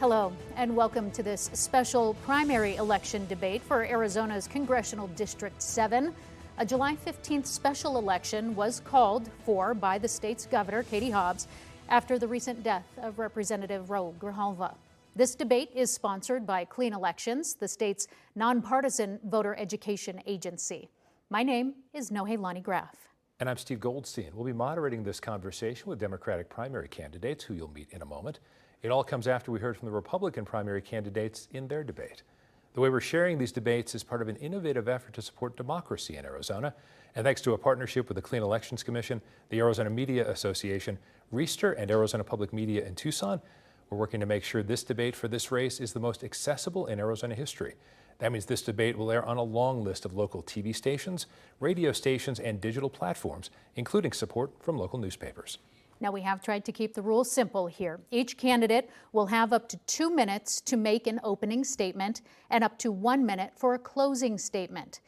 Hello, and welcome to this special primary election debate for Arizona's Congressional District 7. A July 15th special election was called for by the state's governor, Katie Hobbs, after the recent death of Representative Raul Grijalva. This debate is sponsored by Clean Elections, the state's nonpartisan voter education agency. My name is Nohelani Graf. And I'm Steve Goldstein. We'll be moderating this conversation with Democratic primary candidates, who you'll meet in a moment. It all comes after we heard from the Republican primary candidates in their debate. The way we're sharing these debates is part of an innovative effort to support democracy in Arizona. And thanks to a partnership with the Clean Elections Commission, the Arizona Media Association, Reister, and Arizona Public Media in Tucson, we're working to make sure this debate for this race is the most accessible in Arizona history. That means this debate will air on a long list of local TV stations, radio stations, and digital platforms, including support from local newspapers. Now, we have tried to keep the rules simple here. Each candidate will have up to 2 minutes to make an opening statement and up to 1 minute for a closing statement.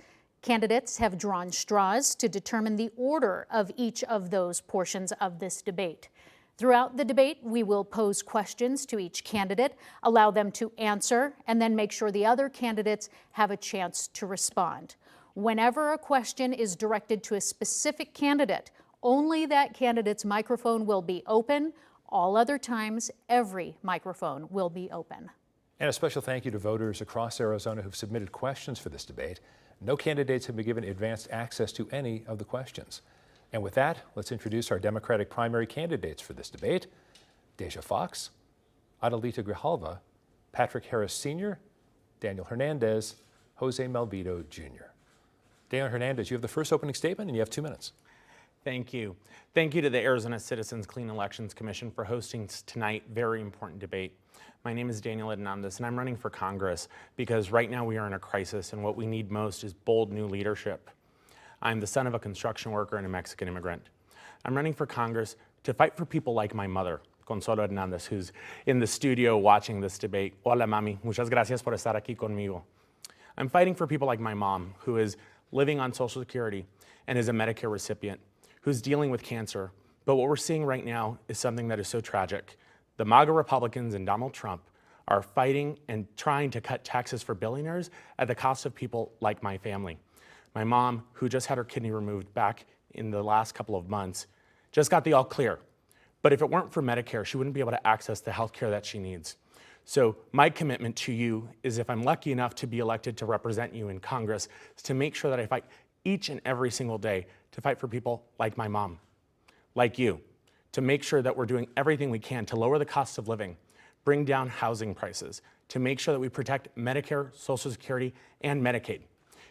Candidates have drawn straws to determine the order of each of those portions of this debate. Throughout the debate, we will pose questions to each candidate, allow them to answer, and then make sure the other candidates have a chance to respond. Whenever a question is directed to a specific candidate, only that candidate's microphone will be open. All other times, every microphone will be open. And a special thank you to voters across Arizona who've submitted questions for this debate. No candidates have been given advanced access to any of the questions. And with that, let's introduce our Democratic primary candidates for this debate: Deja Fox, Adelita Grijalva, Patrick Harris Sr., Daniel Hernandez, Jose Malvito Jr. Daniel Hernandez, you have the first opening statement and you have 2 minutes. Thank you. Thank you to the Arizona Citizens Clean Elections Commission for hosting tonight very important debate. My name is Daniel Hernandez and I'm running for Congress because right now we are in a crisis and what we need most is bold new leadership. I'm the son of a construction worker and a Mexican immigrant. I'm running for Congress to fight for people like my mother, Consuelo Hernandez, who's in the studio watching this debate. Hola, mami. Muchas gracias por estar aquí conmigo. I'm fighting for people like my mom, who is living on Social Security and is a Medicare recipient, who's dealing with cancer. But what we're seeing right now is something that is so tragic. The MAGA Republicans and Donald Trump are fighting and trying to cut taxes for billionaires at the cost of people like my family. My mom, who just had her kidney removed back in the last couple of months, just got the all clear. But if it weren't for Medicare, she wouldn't be able to access the health care that she needs. So my commitment to you is, if I'm lucky enough to be elected to represent you in Congress, is to make sure that I fight each and every single day to fight for people like my mom, like you, to make sure that we're doing everything we can to lower the cost of living, bring down housing prices, to make sure that we protect Medicare, Social Security, and Medicaid.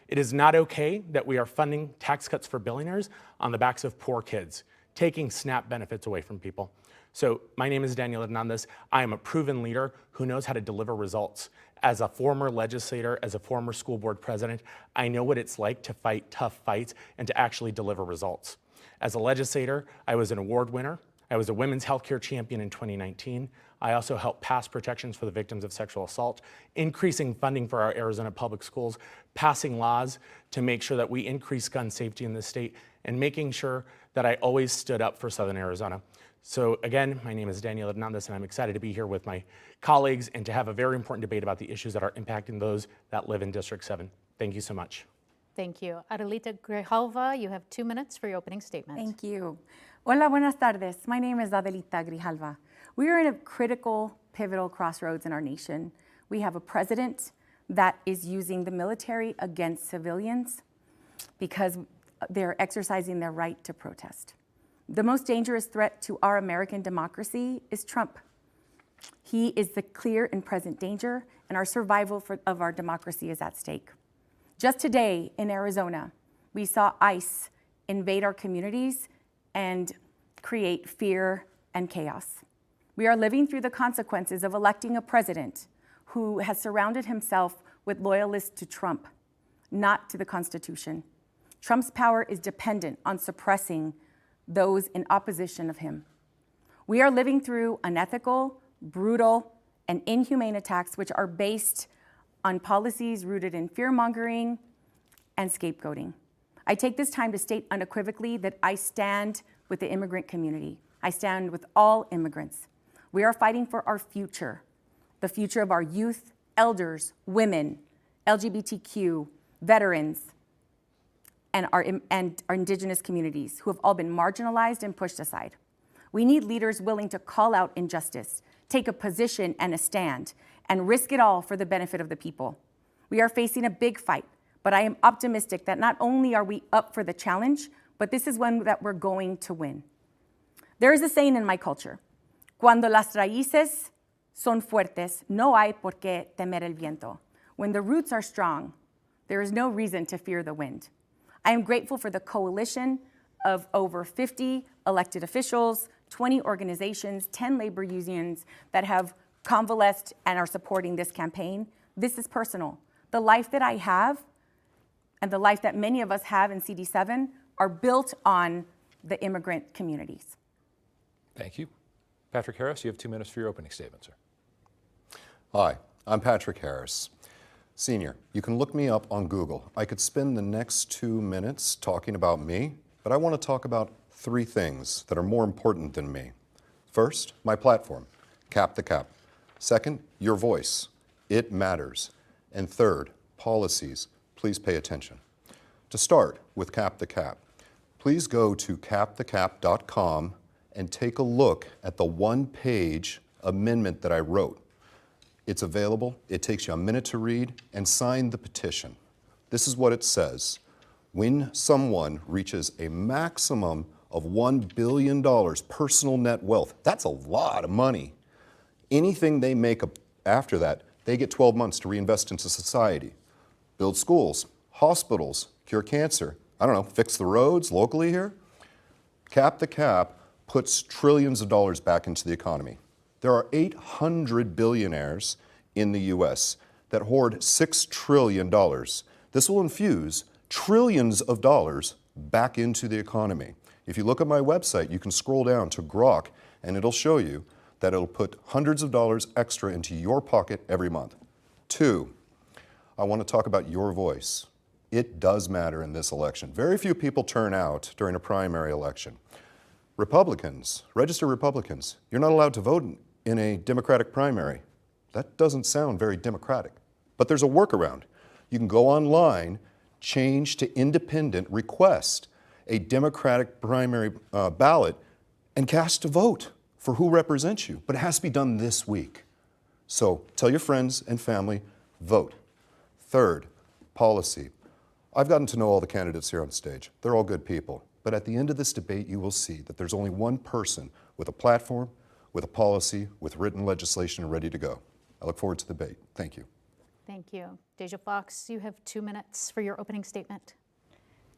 It is not okay that we are funding tax cuts for billionaires on the backs of poor kids, taking SNAP benefits away from people. So my name is Daniel Hernandez. I am a proven leader who knows how to deliver results. As a former legislator, as a former school board president, I know what it's like to fight tough fights and to actually deliver results. As a legislator, I was an award winner. I was a women's healthcare champion in 2019. I also helped pass protections for the victims of sexual assault, increasing funding for our Arizona public schools, passing laws to make sure that we increase gun safety in this state, and making sure that I always stood up for Southern Arizona. So again, my name is Daniel Hernandez, and I'm excited to be here with my colleagues and to have a very important debate about the issues that are impacting those that live in District 7. Thank you so much. Thank you. Adelita Grijalva, you have 2 minutes for your opening statement. Thank you. Hola, buenas tardes. My name is Adelita Grijalva. We are in a critical, pivotal crossroads in our nation. We have a president that is using the military against civilians because they're exercising their right to protest. The most dangerous threat to our American democracy is Trump. He is the clear and present danger, and our survival of our democracy is at stake. Just today in Arizona, we saw ICE invade our communities and create fear and chaos. We are living through the consequences of electing a president who has surrounded himself with loyalists to Trump, not to the Constitution. Trump's power is dependent on suppressing those in opposition of him. We are living through unethical, brutal, and inhumane attacks which are based on policies rooted in fear-mongering and scapegoating. I take this time to state unequivocally that I stand with the immigrant community. I stand with all immigrants. We are fighting for our future, the future of our youth, elders, women, LGBTQ, veterans, and our indigenous communities who have all been marginalized and pushed aside. We need leaders willing to call out injustice, take a position and a stand, and risk it all for the benefit of the people. We are facing a big fight, but I am optimistic that not only are we up for the challenge, but this is one that we're going to win. There is a saying in my culture, cuando las raíces son fuertes, no hay por qué temer el viento. When the roots are strong, there is no reason to fear the wind. I am grateful for the coalition of over 50 elected officials, 20 organizations, 10 labor unions that have convalesced and are supporting this campaign. This is personal. The life that I have and the life that many of us have in CD7 are built on the immigrant communities. Thank you. Patrick Harris, you have 2 minutes for your opening statement, sir. Hi, I'm Patrick Harris. Senior, you can look me up on Google. I could spend the next 2 minutes talking about me, but I want to talk about 3 things that are more important than me. First, my platform, Cap the Cap. Second, your voice. It matters. And third, policies. Please pay attention. To start with Cap the Cap, please go to capthecap.com and take a look at the 1-page amendment that I wrote. It's available, it takes you a minute to read, and sign the petition. This is what it says. When someone reaches a maximum of $1 billion personal net wealth, that's a lot of money. Anything they make after that, they get 12 months to reinvest into society. Build schools, hospitals, cure cancer, I don't know, fix the roads locally here. Cap the Cap puts trillions of dollars back into the economy. There are 800 billionaires in the US that hoard $6 trillion. This will infuse trillions of dollars back into the economy. If you look at my website, you can scroll down to Grok and it'll show you that it'll put hundreds of dollars extra into your pocket every month. 2, I want to talk about your voice. It does matter in this election. Very few people turn out during a primary election. Republicans, registered Republicans, you're not allowed to vote in a Democratic primary. That doesn't sound very democratic, but there's a workaround. You can go online, change to independent, request a Democratic primary ballot, and cast a vote for who represents you, but it has to be done this week. So tell your friends and family, vote. Third, policy. I've gotten to know all the candidates here on stage. They're all good people. But at the end of this debate, you will see that there's only one person with a platform, with a policy, with written legislation ready to go. I look forward to the debate. Thank you. Thank you. Deja Fox, you have 2 minutes for your opening statement.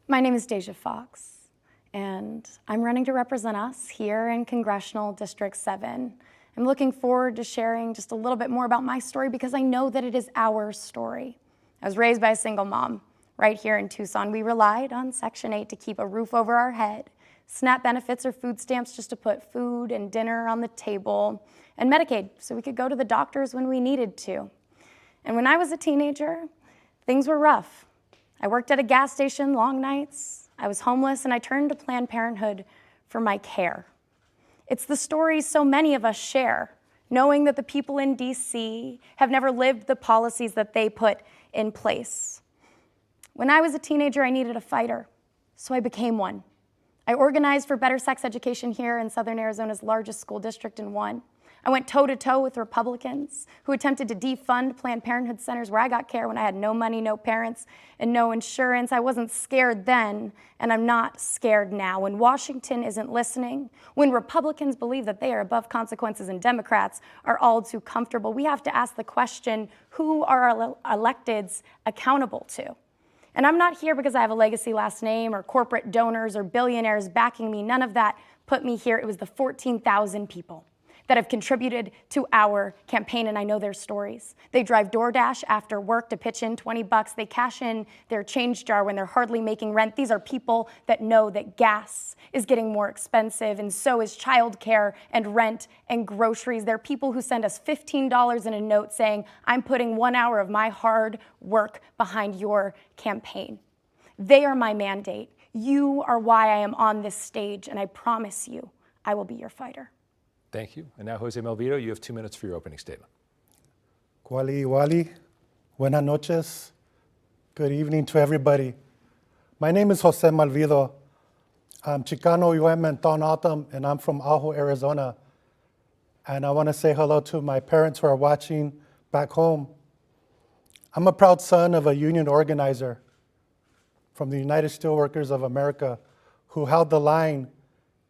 My name is Deja Fox, and I'm running to represent us here in Congressional District 7. I'm looking forward to sharing just a little bit more about my story because I know that it is our story. I was raised by a single mom right here in Tucson. We relied on Section 8 to keep a roof over our head, SNAP benefits or food stamps just to put food and dinner on the table, and Medicaid so we could go to the doctors when we needed to. And when I was a teenager, things were rough. I worked at a gas station long nights, I was homeless, and I turned to Planned Parenthood for my care. It's the stories so many of us share, knowing that the people in DC have never lived the policies that they put in place. When I was a teenager, I needed a fighter, so I became one. I organized for better sex education here in Southern Arizona's largest school district and won. I went toe-to-toe with Republicans who attempted to defund Planned Parenthood centers where I got care when I had no money, no parents, and no insurance. I wasn't scared then, and I'm not scared now. When Washington isn't listening, when Republicans believe that they are above consequences and Democrats are all too comfortable, we have to ask the question, who are our electeds accountable to? And I'm not here because I have a legacy last name or corporate donors or billionaires backing me. None of that put me here. It was the 14,000 people that have contributed to our campaign, and I know their stories. They drive DoorDash after work to pitch in 20 bucks. They cash in their change jar when they're hardly making rent. These are people that know that gas is getting more expensive, and so is childcare and rent and groceries. They're people who send us $15 in a note saying, I'm putting 1 hour of my hard work behind your campaign. They are my mandate. You are why I am on this stage, and I promise you, I will be your fighter. Thank you. And now, Jose Melvito, you have 2 minutes for your opening statement. Kuali Wali, buenas noches, good evening to everybody. My name is Jose Malvido. I'm Chicano Yuemen Autumn, and I'm from Ajo, Arizona. And I want to say hello to my parents who are watching back home. I'm a proud son of a union organizer from the United Steelworkers of America who held the line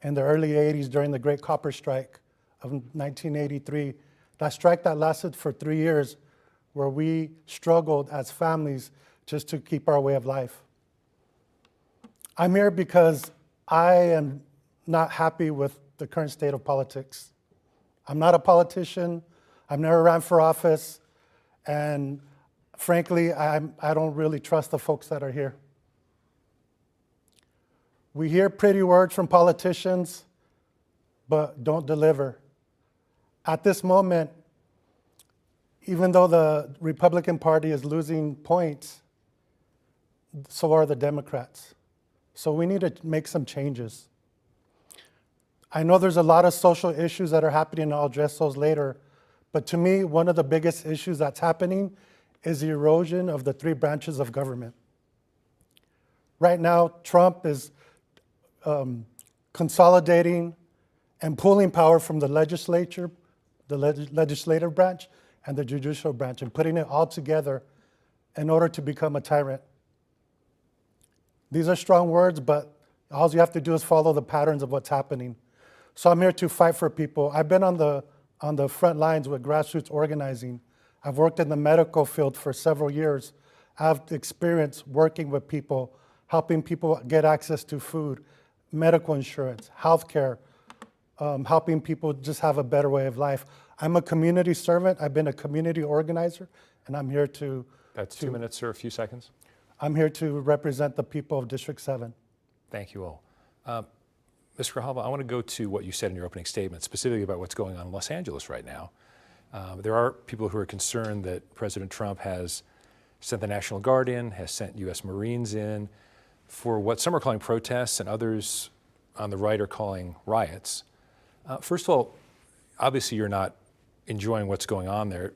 in the early 80s during the Great Copper Strike of 1983. That strike that lasted for 3 years, where we struggled as families just to keep our way of life. I'm here because I am not happy with the current state of politics. I'm not a politician. I've never ran for office. And frankly, I don't really trust the folks that are here. We hear pretty words from politicians, but don't deliver. At this moment, even though the Republican Party is losing points, so are the Democrats. So we need to make some changes. I know there's a lot of social issues that are happening, and I'll address those later. But to me, one of the biggest issues that's happening is the erosion of the three branches of government. Right now, Trump is consolidating and pulling power from the legislature, the legislative branch, and the judicial branch, and putting it all together in order to become a tyrant. These are strong words, but all you have to do is follow the patterns of what's happening. So I'm here to fight for people. I've been on the front lines with grassroots organizing. I've worked in the medical field for several years. I've experience working with people, helping people get access to food, medical insurance, healthcare, helping people just have a better way of life. I'm a community servant. I've been a community organizer, and I'm here to... That's 2 minutes, sir, a few seconds. I'm here to represent the people of District 7. Thank you all. Ms. Grijalva, I want to go to what you said in your opening statement, specifically about what's going on in Los Angeles right now. There are people who are concerned that President Trump has sent the National Guard in, has sent U.S. Marines in for what some are calling protests and others on the right are calling riots. First of all, obviously you're not enjoying what's going on there.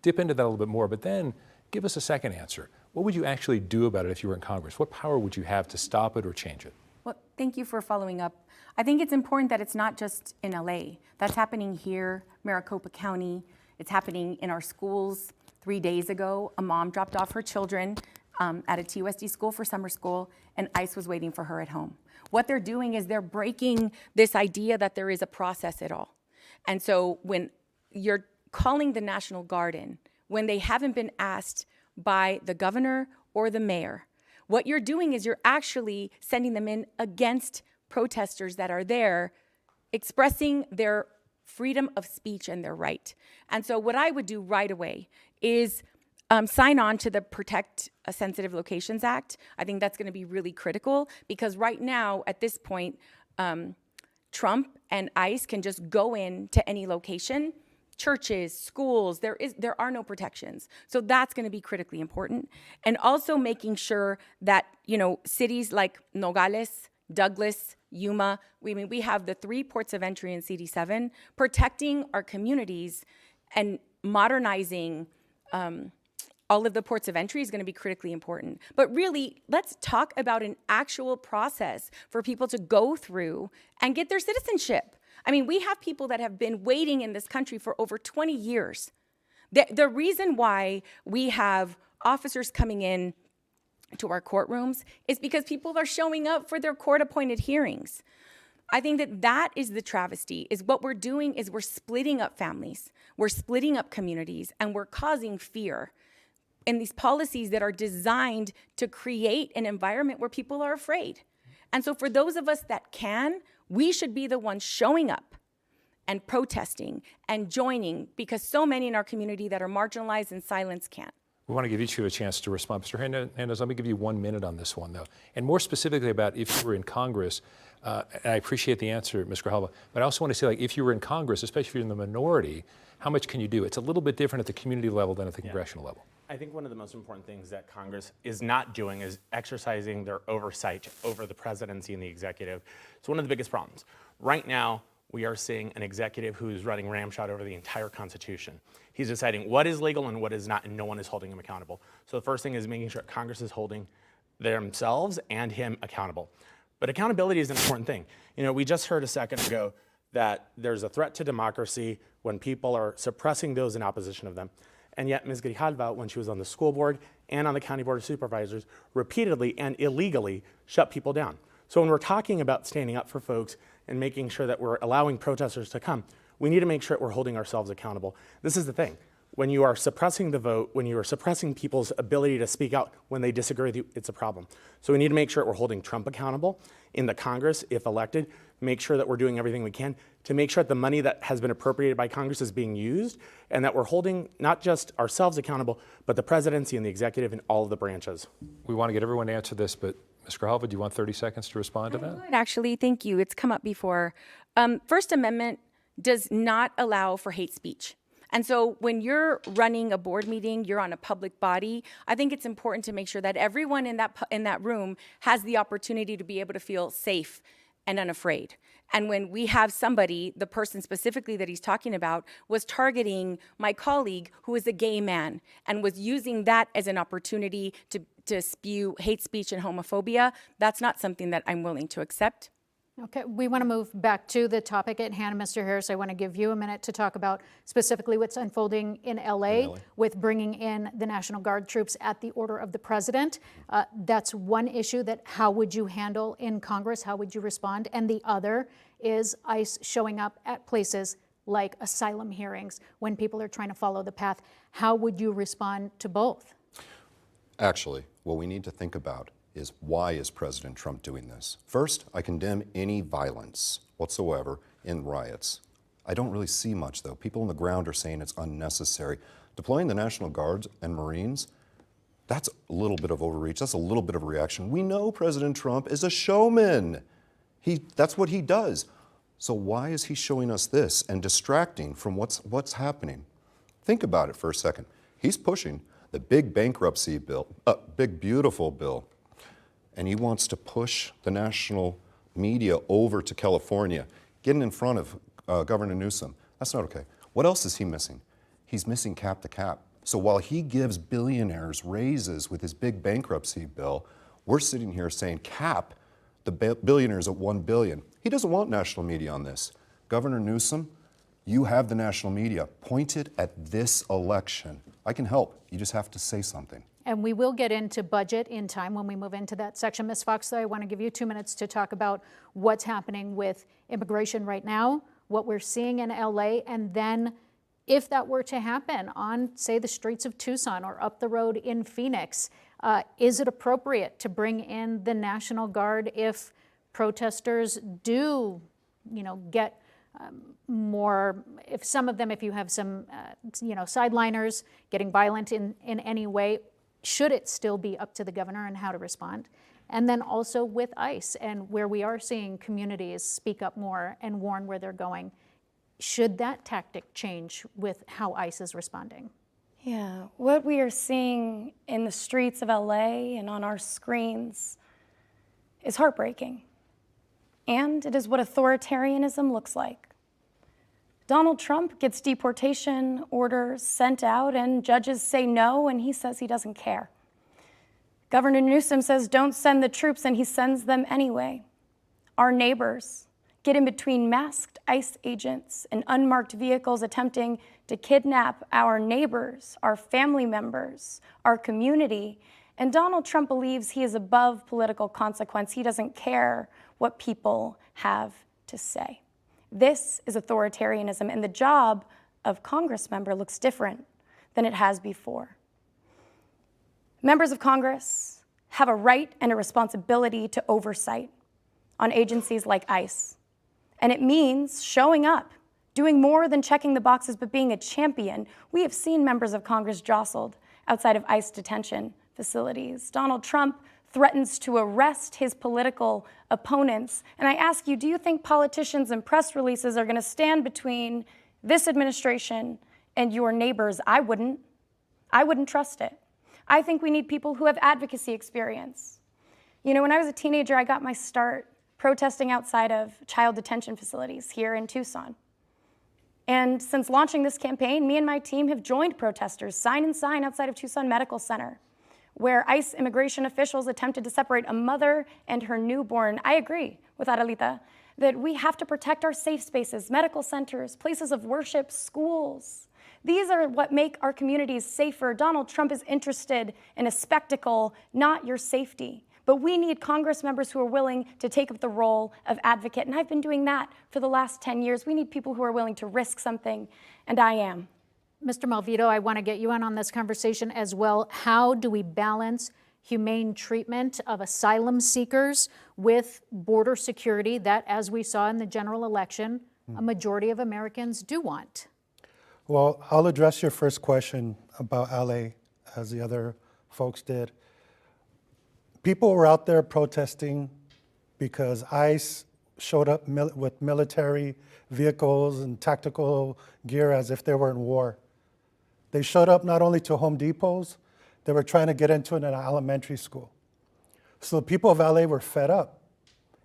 Dip into that a little bit more, but then give us a second answer. What would you actually do about it if you were in Congress? What power would you have to stop it or change it? Well, thank you for following up. I think it's important that it's not just in LA. That's happening here, Maricopa County. It's happening in our schools. 3 days ago, a mom dropped off her children at a TUSD school for summer school, and ICE was waiting for her at home. What they're doing is they're breaking this idea that there is a process at all. And so when you're calling the National Guard in, when they haven't been asked by the governor or the mayor, what you're doing is you're actually sending them in against protesters that are there expressing their freedom of speech and their right. And so what I would do right away is sign on to the Protect Sensitive Locations Act. I think that's going to be really critical because right now, at this point, Trump and ICE can just go in to any location, churches, schools, there are no protections. So that's going to be critically important. And also making sure that, cities like Nogales, Douglas, Yuma, we have the 3 ports of entry in CD7, protecting our communities and modernizing all of the ports of entry is going to be critically important. But really, let's talk about an actual process for people to go through and get their citizenship. We have people that have been waiting in this country for over 20 years. The reason why we have officers coming in to our courtrooms is because people are showing up for their court-appointed hearings. I think that is the travesty, is what we're doing is we're splitting up families, we're splitting up communities, and we're causing fear in these policies that are designed to create an environment where people are afraid. And so for those of us that can, we should be the ones showing up and protesting and joining, because so many in our community that are marginalized and silenced can't. We want to give each of you a chance to respond. Mr. Hernandez, let me give you 1 minute on this one, though. And more specifically about if you were in Congress, and I appreciate the answer, Ms. Grijalva, but I also want to say, if you were in Congress, especially if you're in the minority, how much can you do? It's a little bit different at the community level than at the congressional level. I think one of the most important things that Congress is not doing is exercising their oversight over the presidency and the executive. It's one of the biggest problems. Right now, we are seeing an executive who's running ramshot over the entire Constitution. He's deciding what is legal and what is not, and no one is holding him accountable. So the first thing is making sure Congress is holding themselves and him accountable. But accountability is an important thing. You know, we just heard a second ago that there's a threat to democracy when people are suppressing those in opposition of them. And yet Ms. Grijalva, when she was on the school board and on the County Board of Supervisors, repeatedly and illegally shut people down. So when we're talking about standing up for folks and making sure that we're allowing protesters to come, we need to make sure that we're holding ourselves accountable. This is the thing. When you are suppressing the vote, when you are suppressing people's ability to speak out when they disagree with you, it's a problem. So we need to make sure that we're holding Trump accountable in the Congress, if elected, make sure that we're doing everything we can to make sure that the money that has been appropriated by Congress is being used, and that we're holding not just ourselves accountable, but the presidency and the executive and all of the branches. We want to get everyone to answer this, but Ms. Grijalva, do you want 30 seconds to respond to that? Actually, thank you. It's come up before. First Amendment does not allow for hate speech. And so when you're running a board meeting, you're on a public body, I think it's important to make sure that everyone in that room has the opportunity to be able to feel safe and unafraid. And when we have somebody, the person specifically that he's talking about, was targeting my colleague who is a gay man and was using that as an opportunity to spew hate speech and homophobia, that's not something that I'm willing to accept. Okay, we want to move back to the topic at hand. Mr. Harris, I want to give you a minute to talk about specifically what's unfolding in LA with bringing in the National Guard troops at the order of the president. That's one issue that how would you handle in Congress? How would you respond? And the other is ICE showing up at places like asylum hearings when people are trying to follow the path. How would you respond to both? Actually, what we need to think about is why is President Trump doing this? First, I condemn any violence whatsoever in riots. I don't really see much, though. People on the ground are saying it's unnecessary. Deploying the National Guard and Marines, that's a little bit of overreach. That's a little bit of reaction. We know President Trump is a showman. That's what he does. So why is he showing us this and distracting from what's happening? Think about it for a second. He's pushing the big bankruptcy bill, big beautiful bill, and he wants to push the national media over to California, getting in front of Governor Newsom. That's not okay. What else is he missing? He's missing cap to cap. So while he gives billionaires raises with his big bankruptcy bill, we're sitting here saying cap the billionaires at $1 billion. He doesn't want national media on this. Governor Newsom, you have the national media. Point it at this election. I can help. You just have to say something. And we will get into budget in time when we move into that section. Ms. Fox, though, I want to give you 2 minutes to talk about what's happening with immigration right now, what we're seeing in LA, and then if that were to happen on, say, the streets of Tucson or up the road in Phoenix, is it appropriate to bring in the National Guard if protesters do, get more, if some of them, if you have some, sideliners getting violent in any way, should it still be up to the governor and how to respond? And then also with ICE and where we are seeing communities speak up more and warn where they're going, should that tactic change with how ICE is responding? Yeah, what we are seeing in the streets of LA and on our screens is heartbreaking. And it is what authoritarianism looks like. Donald Trump gets deportation orders sent out and judges say no, and he says he doesn't care. Governor Newsom says don't send the troops, and he sends them anyway. Our neighbors get in between masked ICE agents and unmarked vehicles attempting to kidnap our neighbors, our family members, our community. And Donald Trump believes he is above political consequence. He doesn't care what people have to say. This is authoritarianism, and the job of Congress member looks different than it has before. Members of Congress have a right and a responsibility to oversight on agencies like ICE. And it means showing up, doing more than checking the boxes, but being a champion. We have seen members of Congress jostled outside of ICE detention facilities. Donald Trump threatens to arrest his political opponents. And I ask you, do you think politicians and press releases are going to stand between this administration and your neighbors? I wouldn't. I wouldn't trust it. I think we need people who have advocacy experience. When I was a teenager, I got my start protesting outside of child detention facilities here in Tucson. And since launching this campaign, me and my team have joined protesters sign and sign outside of Tucson Medical Center, where ICE immigration officials attempted to separate a mother and her newborn. I agree with Adelita that we have to protect our safe spaces, medical centers, places of worship, schools. These are what make our communities safer. Donald Trump is interested in a spectacle, not your safety. But we need Congress members who are willing to take up the role of advocate, and I've been doing that for the last 10 years. We need people who are willing to risk something, and I am. Mr. Malvito, I want to get you in on this conversation as well. How do we balance humane treatment of asylum seekers with border security that, as we saw in the general election, a majority of Americans do want? Well, I'll address your first question about LA, as the other folks did. People were out there protesting because ICE showed up with military vehicles and tactical gear as if they were in war. They showed up not only to Home Depots, they were trying to get into an elementary school. So the people of LA were fed up,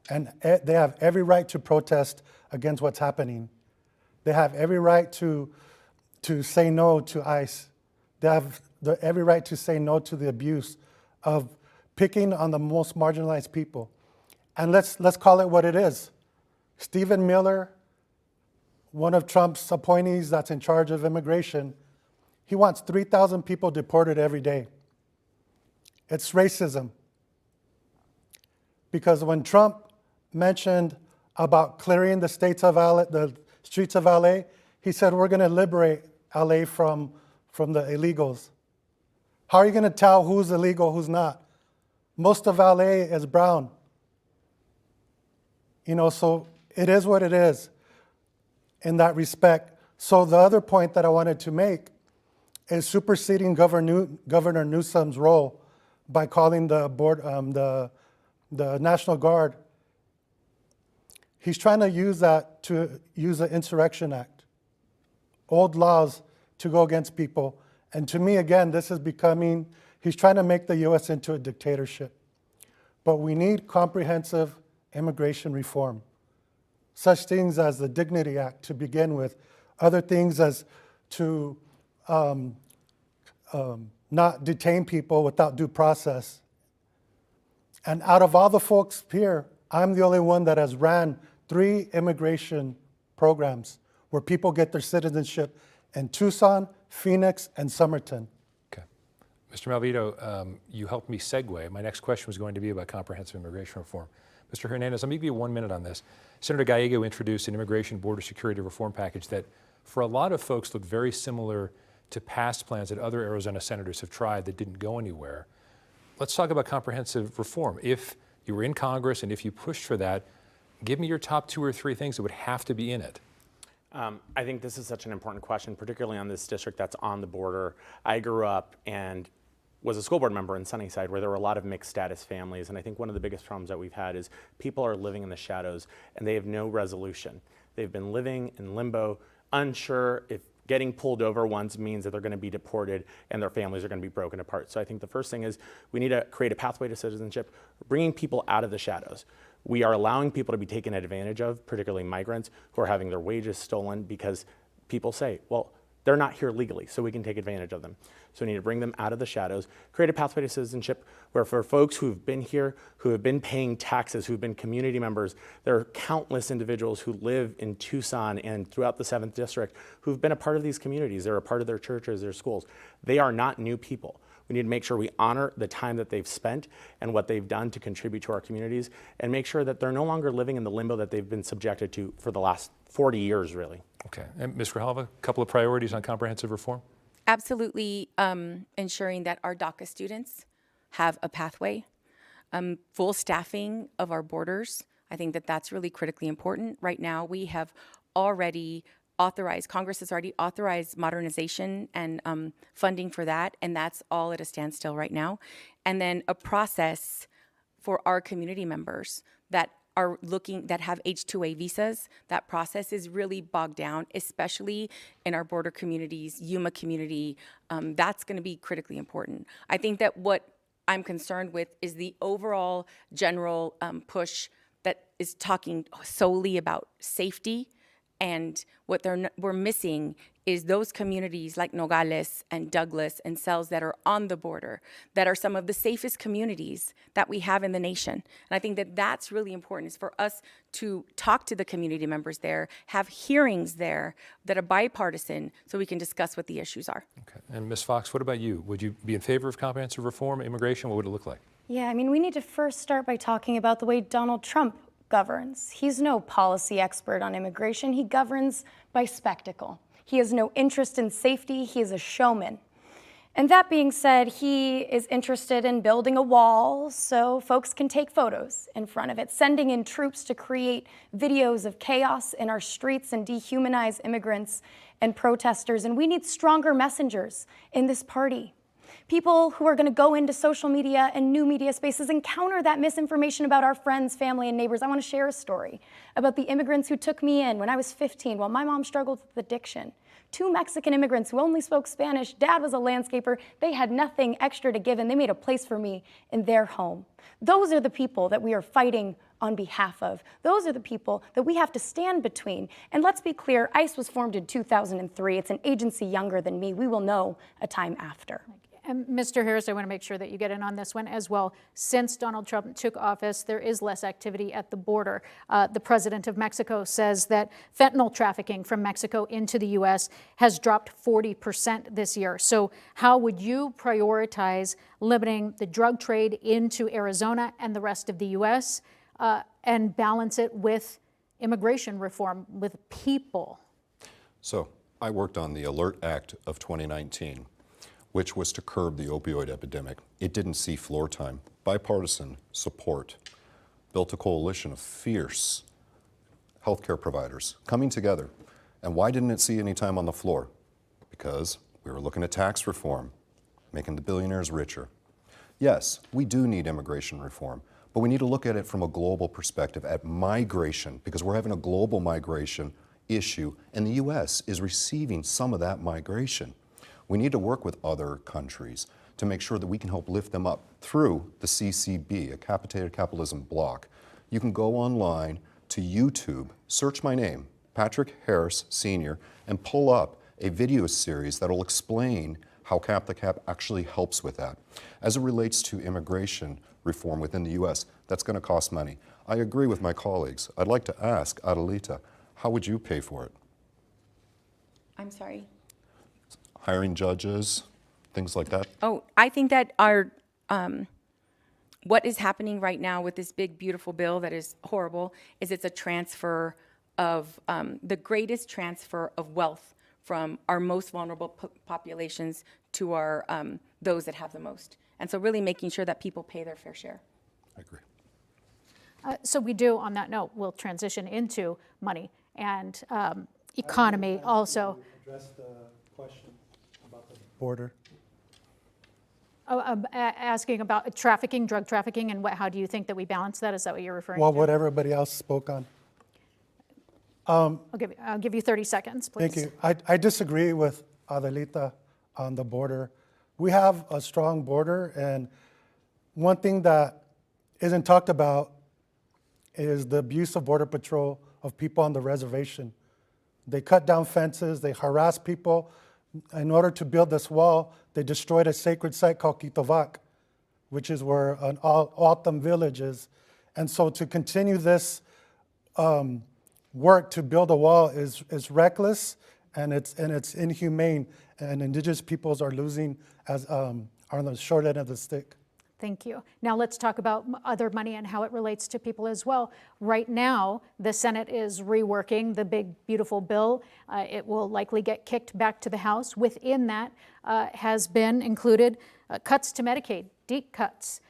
and they have every right to protest against what's happening. They have every right to say no to ICE. They have every right to say no to the abuse of picking on the most marginalized people. And let's call it what it is. Stephen Miller, one of Trump's appointees that's in charge of immigration, he wants 3,000 people deported every day. It's racism. Because when Trump mentioned about clearing the streets of LA, he said, we're going to liberate LA from the illegals. How are you going to tell who's illegal, who's not? Most of LA is brown. So it is what it is in that respect. So the other point that I wanted to make is superseding Governor Newsom's role by calling the National Guard. He's trying to use that to use the Insurrection Act, old laws to go against people. And to me, again, this is becoming, he's trying to make the U.S. into a dictatorship. But we need comprehensive immigration reform. Such things as the Dignity Act to begin with, other things as to not detain people without due process. And out of all the folks here, I'm the only one that has ran 3 immigration programs where people get their citizenship in Tucson, Phoenix, and Somerton. Okay. Mr. Malvito, you helped me segue. My next question was going to be about comprehensive immigration reform. Mr. Hernandez, I'll give you 1 minute on this. Senator Gallego introduced an immigration border security reform package that, for a lot of folks, looked very similar to past plans that other Arizona senators have tried that didn't go anywhere. Let's talk about comprehensive reform. If you were in Congress and if you pushed for that, give me your top 2 or 3 things that would have to be in it. I think this is such an important question, particularly on this district that's on the border. I grew up and was a school board member in Sunnyside where there were a lot of mixed status families, and I think one of the biggest problems that we've had is people are living in the shadows and they have no resolution. They've been living in limbo, unsure if getting pulled over once means that they're going to be deported and their families are going to be broken apart. So I think the first thing is we need to create a pathway to citizenship, bringing people out of the shadows. We are allowing people to be taken advantage of, particularly migrants who are having their wages stolen because people say, well, they're not here legally, so we can take advantage of them. So we need to bring them out of the shadows, create a pathway to citizenship where for folks who've been here, who have been paying taxes, who've been community members, there are countless individuals who live in Tucson and throughout the 7th District who've been a part of these communities. They're a part of their churches, their schools. They are not new people. We need to make sure we honor the time that they've spent and what they've done to contribute to our communities and make sure that they're no longer living in the limbo that they've been subjected to for the last 40 years, really. Okay. And Ms. Grijalva, a couple of priorities on comprehensive reform? Absolutely ensuring that our DACA students have a pathway. Full staffing of our borders. I think that that's really critically important. Right now, we have already Congress has already authorized modernization and funding for that, and that's all at a standstill right now. And then a process for our community members that have H-2A visas. That process is really bogged down, especially in our border communities, Yuma community. That's going to be critically important. I think that what I'm concerned with is the overall general push that is talking solely about safety, and what we're missing is those communities like Nogales and Douglas and Sells that are on the border, that are some of the safest communities that we have in the nation. And I think that that's really important, is for us to talk to the community members there, have hearings there that are bipartisan, so we can discuss what the issues are. Okay. And Ms. Fox, what about you? Would you be in favor of comprehensive reform, immigration? What would it look like? Yeah, I mean, we need to first start by talking about the way Donald Trump governs. He's no policy expert on immigration. He governs by spectacle. He has no interest in safety. He is a showman. And that being said, he is interested in building a wall so folks can take photos in front of it, sending in troops to create videos of chaos in our streets and dehumanize immigrants and protesters. And we need stronger messengers in this party. People who are going to go into social media and new media spaces and counter that misinformation about our friends, family, and neighbors. I want to share a story about the immigrants who took me in when I was 15 while my mom struggled with addiction. 2 Mexican immigrants who only spoke Spanish. Dad was a landscaper. They had nothing extra to give, and they made a place for me in their home. Those are the people that we are fighting on behalf of. Those are the people that we have to stand between. And let's be clear, ICE was formed in 2003. It's an agency younger than me. We will know a time after. And Mr. Harris, I want to make sure that you get in on this one as well. Since Donald Trump took office, there is less activity at the border. The president of Mexico says that fentanyl trafficking from Mexico into the U.S. has dropped 40% this year. So how would you prioritize limiting the drug trade into Arizona and the rest of the U.S. And balance it with immigration reform, with people? So I worked on the ALERT Act of 2019, which was to curb the opioid epidemic. It didn't see floor time. Bipartisan support built a coalition of fierce healthcare providers coming together. And why didn't it see any time on the floor? Because we were looking at tax reform, making the billionaires richer. Yes, we do need immigration reform, but we need to look at it from a global perspective, at migration, because we're having a global migration issue, and the U.S. is receiving some of that migration. We need to work with other countries to make sure that we can help lift them up through the CCB, a capitated capitalism block. You can go online to YouTube, search my name, Patrick Harris Sr., and pull up a video series that will explain how Cap the Cap actually helps with that. As it relates to immigration reform within the U.S., that's going to cost money. I agree with my colleagues. I'd like to ask Adelita, how would you pay for it? I'm sorry. Hiring judges, things like that? Oh, I think that our what is happening right now with this big, beautiful bill that is horrible is it's a transfer of the greatest transfer of wealth from our most vulnerable populations to our those that have the most. And so really making sure that people pay their fair share. I agree. So we do, on that note, we'll transition into money and economy also. Address the question about the border. Asking about trafficking, drug trafficking, and how do you think that we balance that? Is that what you're referring Well, to? what everybody else spoke on. I'll give you 30 seconds, please. Thank you. I disagree with Adelita on the border. We have a strong border, and one thing that isn't talked about is the abuse of Border Patrol of people on the reservation. They cut down fences, they harass people. In order to build this wall, they destroyed a sacred site called Kitovac, which is where an O'odham village is. And so to continue this work to build a wall is reckless, and it's inhumane, and indigenous peoples are losing are on the short end of the stick. Thank you. Now let's talk about other money and how it relates to people as well. Right now, the Senate is reworking the big, beautiful bill. It will likely get kicked back to the House. Within that has been included cuts to Medicaid, deep cuts.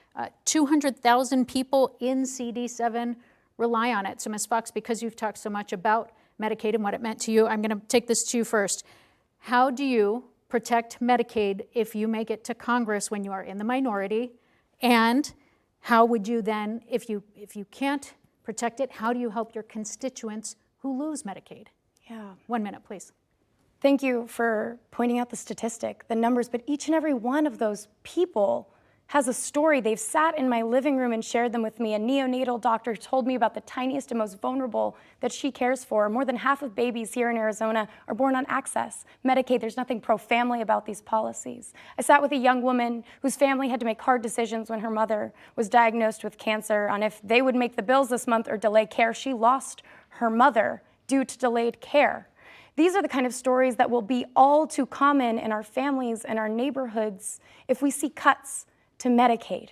200,000 people in CD7 rely on it. So Ms. Fox, because you've talked so much about Medicaid and what it meant to you, I'm going to take this to you first. How do you protect Medicaid if you make it to Congress when you are in the minority? And how would you then, if you can't protect it, how do you help your constituents who lose Medicaid? Yeah. 1 minute, please. Thank you for pointing out the statistic, the numbers, but each and every one of those people has a story. They've sat in my living room and shared them with me. A neonatal doctor told me about the tiniest and most vulnerable that she cares for. More than half of babies here in Arizona are born on Access Medicaid. There's nothing pro-family about these policies. I sat with a young woman whose family had to make hard decisions when her mother was diagnosed with cancer on if they would make the bills this month or delay care. She lost her mother due to delayed care. These are the kind of stories that will be all too common in our families and our neighborhoods if we see cuts to Medicaid.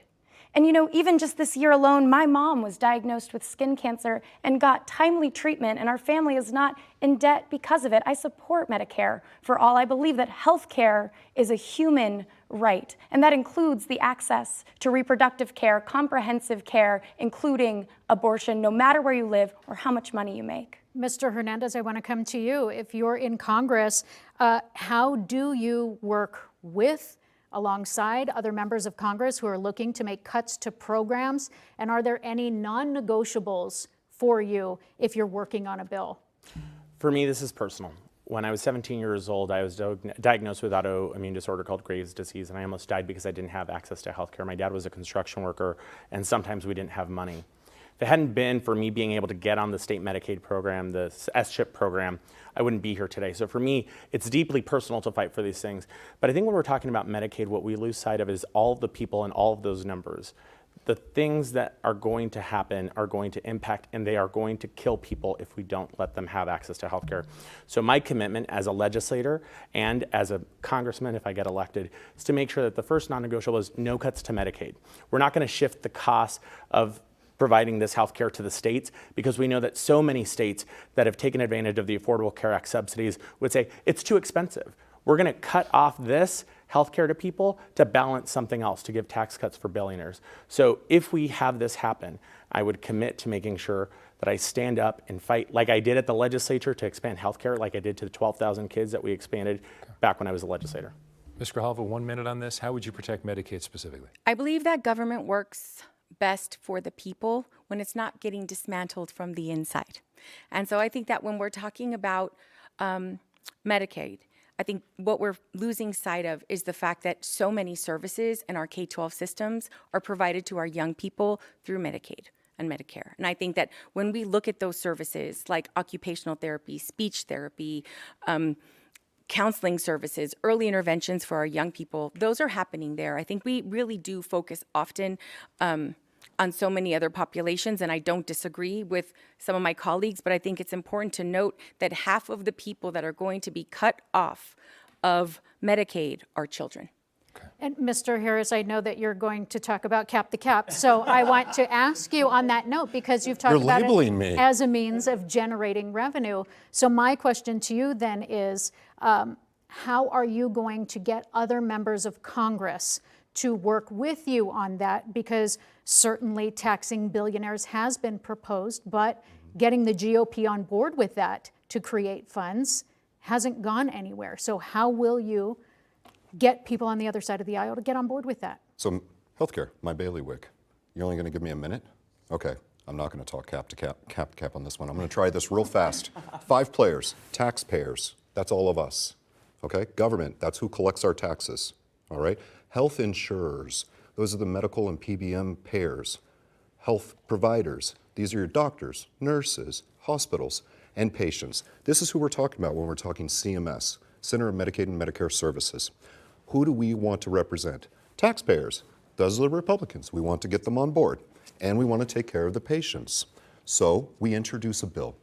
And you know, even just this year alone, my mom was diagnosed with skin cancer and got timely treatment, and our family is not in debt because of it. I support Medicare for all. I believe that health care is a human right, and that includes the access to reproductive care, comprehensive care, including abortion, no matter where you live or how much money you make. Mr. Hernandez, I want to come to you. If you're in Congress, how do you work with, alongside other members of Congress who are looking to make cuts to programs? And are there any non-negotiables for you if you're working on a bill? For me, this is personal. When I was 17 years old, I was diagnosed with autoimmune disorder called Graves' disease, and I almost died because I didn't have access to health care. My dad was a construction worker, and sometimes we didn't have money. If it hadn't been for me being able to get on the state Medicaid program, the S-CHIP program, I wouldn't be here today. So for me, it's deeply personal to fight for these things. But I think when we're talking about Medicaid, what we lose sight of is all of the people and all of those numbers. The things that are going to happen are going to impact, and they are going to kill people if we don't let them have access to health care. So my commitment as a legislator and as a congressman, if I get elected, is to make sure that the first non-negotiable is no cuts to Medicaid. We're not going to shift the cost of providing this health care to the states, because we know that so many states that have taken advantage of the Affordable Care Act subsidies would say it's too expensive. We're going to cut off this health care to people to balance something else, to give tax cuts for billionaires. So if we have this happen, I would commit to making sure that I stand up and fight like I did at the legislature to expand health care, like I did to the 12,000 kids that we expanded back when I was a legislator. Ms. Grijalva, 1 minute on this. How would you protect Medicaid specifically? I believe that government works best for the people when it's not getting dismantled from the inside. And so I think that when we're talking about Medicaid, I think what we're losing sight of is the fact that so many services in our K-12 systems are provided to our young people through Medicaid and Medicare. And I think that when we look at those services like occupational therapy, speech therapy, counseling services, early interventions for our young people, those are happening there. I think we really do focus often on so many other populations, and I don't disagree with some of my colleagues, but I think it's important to note that half of the people that are going to be cut off of Medicaid are children. And Mr. Harris, I know that you're going to talk about Cap the Cap, so I want to ask you on that note, because you've talked about it as a means of generating revenue. So my question to you then is, how are you going to get other members of Congress to work with you on that? Because certainly taxing billionaires has been proposed, but getting the GOP on board with that to create funds hasn't gone anywhere. So how will you get people on the other side of the aisle to get on board with that? So healthcare, my bailiwick. You're only going to give me a minute? Okay, I'm not going to talk cap to cap on this one. I'm going to try this real fast. 5 players, taxpayers, that's all of us. Okay, government, that's who collects our taxes. All right, health insurers, those are the medical and PBM payers. Health providers, these are your doctors, nurses, hospitals, and patients. This is who we're talking about when we're talking CMS, Center of Medicaid and Medicare Services. Who do we want to represent? Taxpayers. Those are the Republicans. We want to get them on board, and we want to take care of the patients. So we introduce a bill.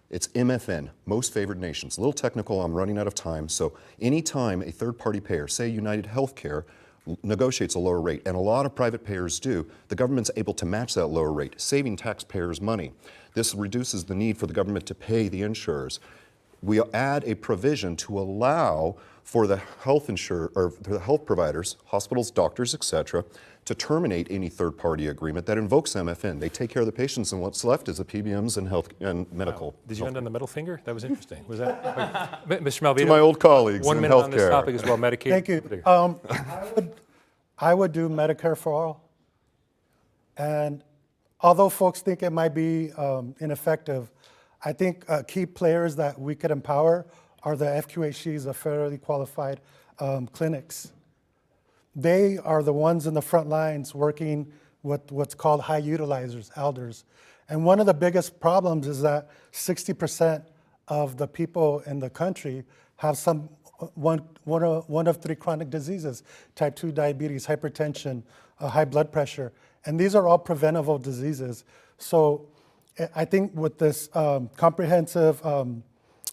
It's MFN, Most Favored Nations. A little technical, I'm running out of time. So anytime a third-party payer, say United Healthcare, negotiates a lower rate, and a lot of private payers do, the government's able to match that lower rate, saving taxpayers money. This reduces the need for the government to pay the insurers. We add a provision to allow for the health insurer or the health providers, hospitals, doctors, etc., to terminate any third-party agreement that invokes MFN. They take care of the patients, and what's left is the PBMs and health and medical. Did you end on the middle finger? That was interesting. Was that, Mr. Malvito? To my old colleagues 1 in minute on this healthcare. topic as well, Medicaid. Thank you. I would do Medicare for all. And although folks think it might be ineffective, I think key players that we could empower are the FQHCs, the federally qualified clinics. they are the ones in the front lines working with what's called high utilizers, elders. And one of the biggest problems is that 60% of the people in the country have one of three chronic diseases: type 2 diabetes, hypertension, high blood pressure. And these are all preventable diseases. So I think with this comprehensive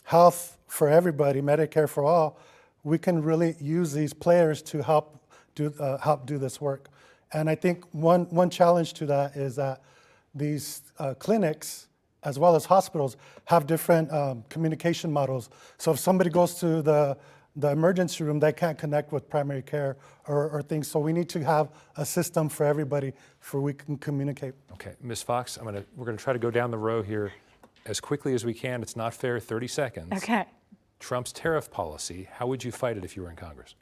health for everybody, Medicare for all, we can really use these players to help do this work. And I think one challenge to that is that these clinics, as well as hospitals, have different communication models. So if somebody goes to the emergency room, they can't connect with primary care or things. So we need to have a system for everybody for we can communicate. Okay, Ms. Fox, we're gonna try to go down the row here as quickly as we can. It's not fair, 30 seconds. Okay. Trump's tariff policy, how would you fight it if you were in Congress?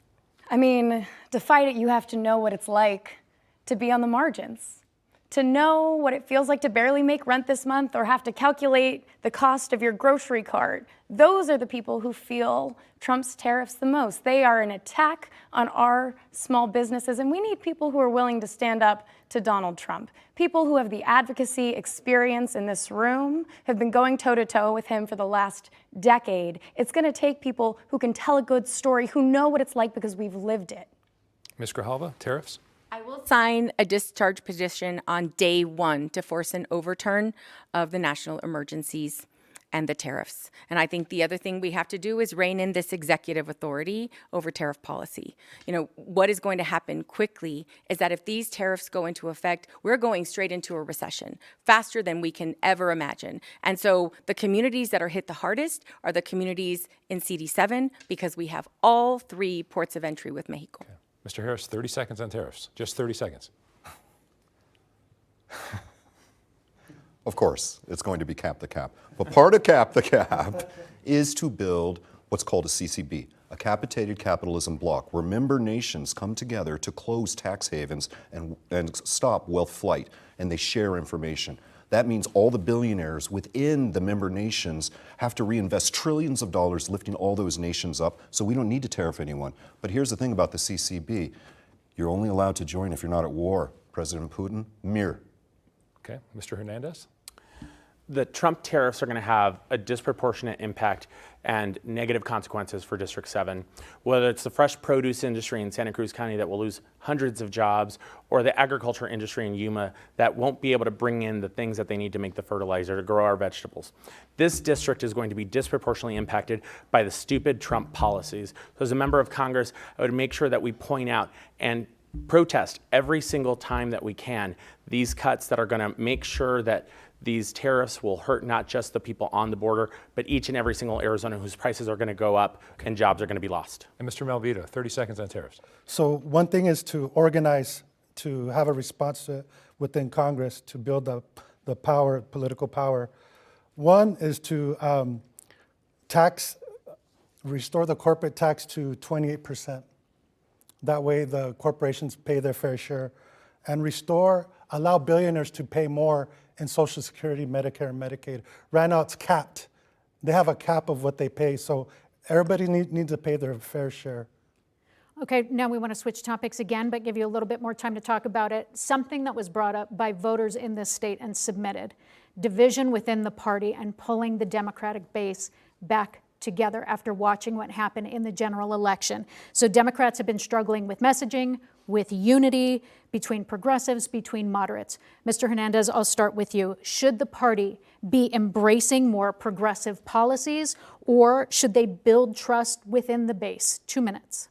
I mean, to fight it, you have to know what it's like to be on the margins, to know what it feels like to barely make rent this month or have to calculate the cost of your grocery cart. Those are the people who feel Trump's tariffs the most. They are an attack on our small businesses, and we need people who are willing to stand up to Donald Trump. People who have the advocacy experience in this room, have been going toe-to-toe with him for the last decade. It's going to take people who can tell a good story, who know what it's like because we've lived it. Ms. Grijalva, tariffs? I will sign a discharge petition on day one to force an overturn of the national emergencies and the tariffs. And I think the other thing we have to do is rein in this executive authority over tariff policy. You know, what is going to happen quickly is that if these tariffs go into effect, we're going straight into a recession faster than we can ever imagine. And so the communities that are hit the hardest are the communities in CD7 because we have all three ports of entry with Mexico. Okay. Mr. Harris, 30 seconds on tariffs, just 30 seconds. Of course, it's going to be cap the cap. But part of cap the cap is to build what's called a CCB, a capitated capitalism bloc, where member nations come together to close tax havens and stop wealth flight, and they share information. That means all the billionaires within the member nations have to reinvest trillions of dollars, lifting all those nations up, so we don't need to tariff anyone. But here's the thing about the CCB. You're only allowed to join if you're not at war. President Putin, mirror. Okay, Mr. Hernandez? The Trump tariffs are going to have a disproportionate impact and negative consequences for District 7, whether it's the fresh produce industry in Santa Cruz County that will lose hundreds of jobs, or the agriculture industry in Yuma that won't be able to bring in the things that they need to make the fertilizer to grow our vegetables. This district is going to be disproportionately impacted by the stupid Trump policies. So as a member of Congress, I would make sure that we point out and protest every single time that we can these cuts that are going to make sure that these tariffs will hurt not just the people on the border, but each and every single Arizona whose prices are going to go up and jobs are going to be lost. And Mr. Malvito, 30 seconds on tariffs. So one thing is to organize, to have a response to within Congress to build the power, political power. One is to restore the corporate tax to 28%. That way the corporations pay their fair share, and allow billionaires to pay more in Social Security, Medicare, and Medicaid. Right now it's capped. They have a cap of what they pay, so everybody needs to pay their fair share. Okay, now we want to switch topics again, but give you a little bit more time to talk about it. Something that was brought up by voters in this state and submitted: division within the party and pulling the Democratic base back together after watching what happened in the general election. So Democrats have been struggling with messaging, with unity between progressives, between moderates. Mr. Hernandez, I'll start with you. Should the party be embracing more progressive policies, or should they build trust within the base? 2 minutes.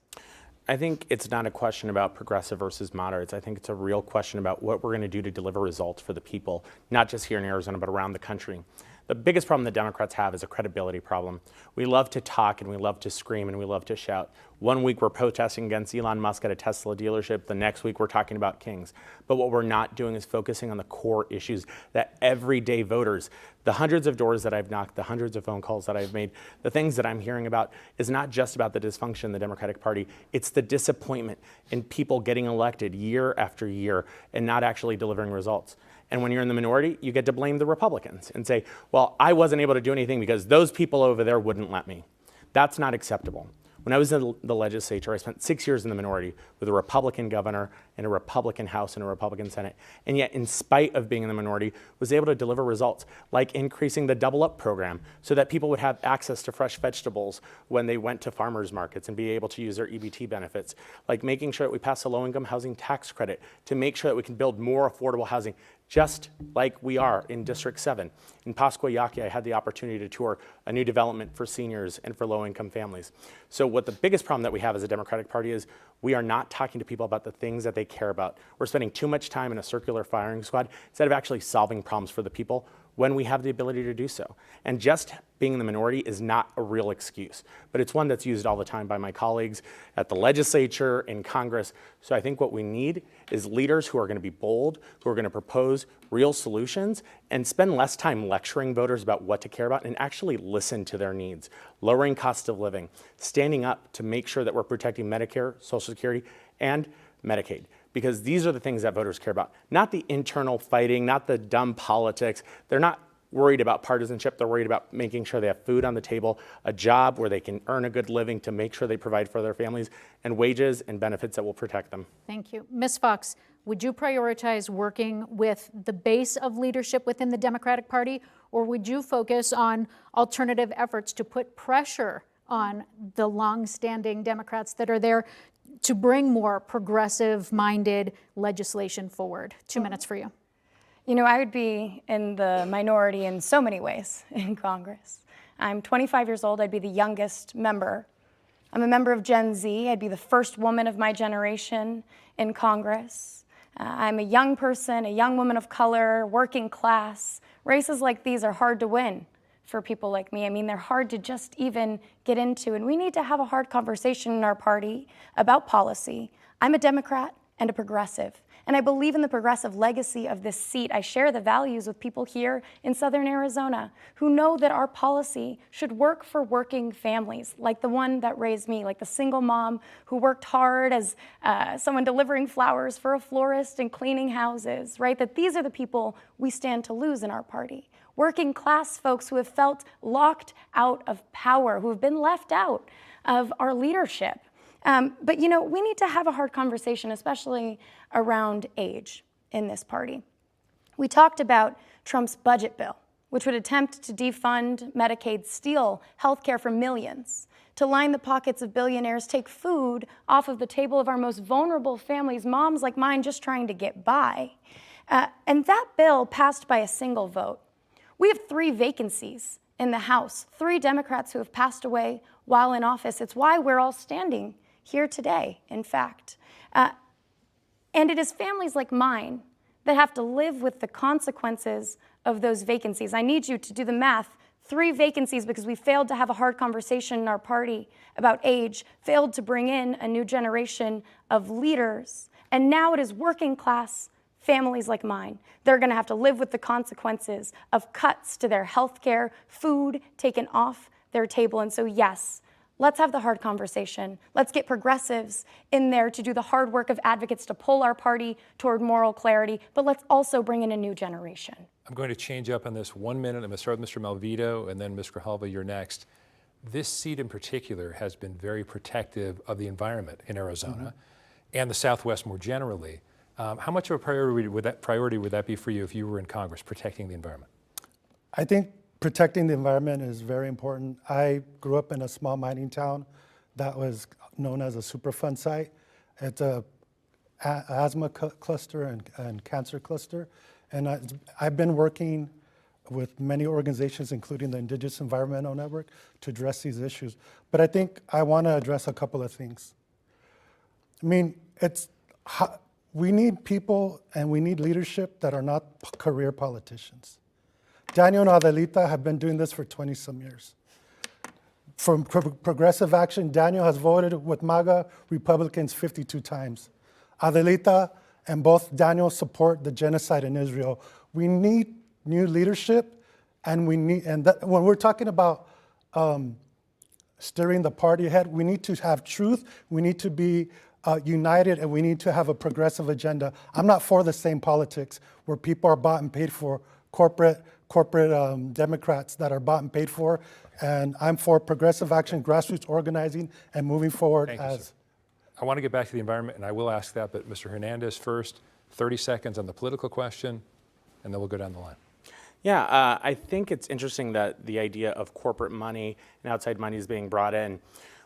I think it's not a question about progressive versus moderates. I think it's a real question about what we're going to do to deliver results for the people, not just here in Arizona, but around the country. The biggest problem the Democrats have is a credibility problem. We love to talk and we love to scream and we love to shout. One week we're protesting against Elon Musk at a Tesla dealership. The next week we're talking about Kings. But what we're not doing is focusing on the core issues that everyday voters, the hundreds of doors that I've knocked, the hundreds of phone calls that I've made, the things that I'm hearing about is not just about the dysfunction in the Democratic Party. It's the disappointment in people getting elected year after year and not actually delivering results. And when you're in the minority, you get to blame the Republicans and say, well, I wasn't able to do anything because those people over there wouldn't let me. That's not acceptable. When I was in the legislature, I spent 6 years in the minority with a Republican governor and a Republican House and a Republican Senate. And yet, in spite of being in the minority, was able to deliver results like increasing the Double Up program so that people would have access to fresh vegetables when they went to farmers markets and be able to use their EBT benefits, like making sure that we pass a low-income housing tax credit to make sure that we can build more affordable housing, just like we are in District 7. In Pascua Yaqui, I had the opportunity to tour a new development for seniors and for low-income families. So what the biggest problem that we have as a Democratic Party is we are not talking to people about the things that they care about. We're spending too much time in a circular firing squad instead of actually solving problems for the people when we have the ability to do so. And just being in the minority is not a real excuse, but it's one that's used all the time by my colleagues at the legislature, in Congress. So I think what we need is leaders who are going to be bold, who are going to propose real solutions and spend less time lecturing voters about what to care about and actually listen to their needs. Lowering cost of living, standing up to make sure that we're protecting Medicare, Social Security, and Medicaid. Because these are the things that voters care about, not the internal fighting, not the dumb politics. They're not worried about partisanship. They're worried about making sure they have food on the table, a job where they can earn a good living to make sure they provide for their families, and wages and benefits that will protect them. Thank you. Ms. Fox, would you prioritize working with the base of leadership within the Democratic Party, or would you focus on alternative efforts to put pressure on the long-standing Democrats that are there to bring more progressive-minded legislation forward? 2 minutes for you. You know, I would be in the minority in so many ways in Congress. I'm 25 years old. I'd be the youngest member. I'm a member of Gen Z. I'd be the first woman of my generation in Congress. I'm a young person, a young woman of color, working class. Races like these are hard to win for people like me. I mean, they're hard to just even get into, and we need to have a hard conversation in our party about policy. I'm a Democrat and a progressive, and I believe in the progressive legacy of this seat. I share the values with people here in Southern Arizona who know that our policy should work for working families, like the one that raised me, like the single mom who worked hard as someone delivering flowers for a florist and cleaning houses, right? That these are the people we stand to lose in our party. Working class folks who have felt locked out of power, who have been left out of our leadership. But you know, we need to have a hard conversation, especially around age in this party. We talked about Trump's budget bill, which would attempt to defund Medicaid, steal health care from millions, to line the pockets of billionaires, take food off of the table of our most vulnerable families, moms like mine just trying to get by. And that bill passed by a single vote. We have 3 vacancies in the House, 3 Democrats who have passed away while in office. It's why we're all standing here today, in fact. And it is families like mine that have to live with the consequences of those vacancies. I need you to do the math. 3 vacancies because we failed to have a hard conversation in our party about age, failed to bring in a new generation of leaders. And now it is working class families like mine. They're going to have to live with the consequences of cuts to their health care, food taken off their table. And so, yes, let's have the hard conversation. Let's get progressives in there to do the hard work of advocates to pull our party toward moral clarity, but let's also bring in a new generation. I'm going to change up on this 1 minute. I'm going to start with Mr. Malvito and then Ms. Grijalva, you're next. This seat in particular has been very protective of the environment in Arizona and the Southwest more generally. How much of a priority would that be for you if you were in Congress, protecting the environment? I think protecting the environment is very important. I grew up in a small mining town that was known as a Superfund site. It's a asthma cluster and cancer cluster. And I've been working with many organizations, including the Indigenous Environmental Network, to address these issues. But I think I want to address a couple of things. I mean, we need people and we need leadership that are not career politicians. Daniel and Adelita have been doing this for 20-some years. From Progressive Action, Daniel has voted with MAGA Republicans 52 times. Adelita and both Daniel support the genocide in Israel. We need new leadership, and when we're talking about steering the party ahead, we need to have truth, we need to be united, and we need to have a progressive agenda. I'm not for the same politics where people are bought and paid for corporate corporate Democrats that are bought and paid for. And I'm for progressive action, grassroots organizing, and moving forward Thank you, as. sir. I want to get back to the environment, and I will ask that, but Mr. Hernandez first, 30 seconds on the political question, and then we'll go down the line. Yeah, I think it's interesting that the idea of corporate money and outside money is being brought in.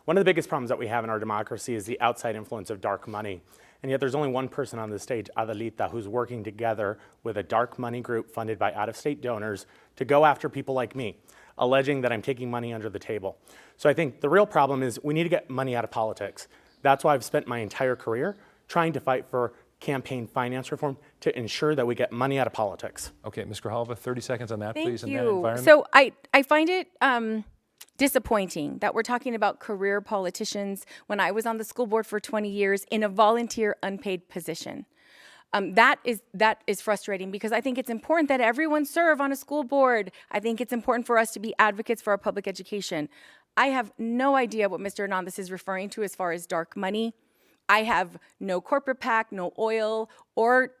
One of the biggest problems that we have in our democracy is the outside influence of dark money. And yet there's only one person on the stage, Adelita, who's working together with a dark money group funded by out-of-state donors to go after people like me, alleging that I'm taking money under the table. So I think the real problem is we need to get money out of politics. That's why I've spent my entire career trying to fight for campaign finance reform to ensure that we get money out of politics. Okay, Ms. Grijalva, 30 seconds on that, Thank please, and then you. environment. So I find it disappointing that we're talking about career politicians when I was on the school board for 20 years in a volunteer unpaid position. That is frustrating because I think it's important that everyone serve on a school board. I think it's important for us to be advocates for our public education. I have no idea what Mr. Hernandez is referring to as far as dark money. I have no corporate PAC, no oil, or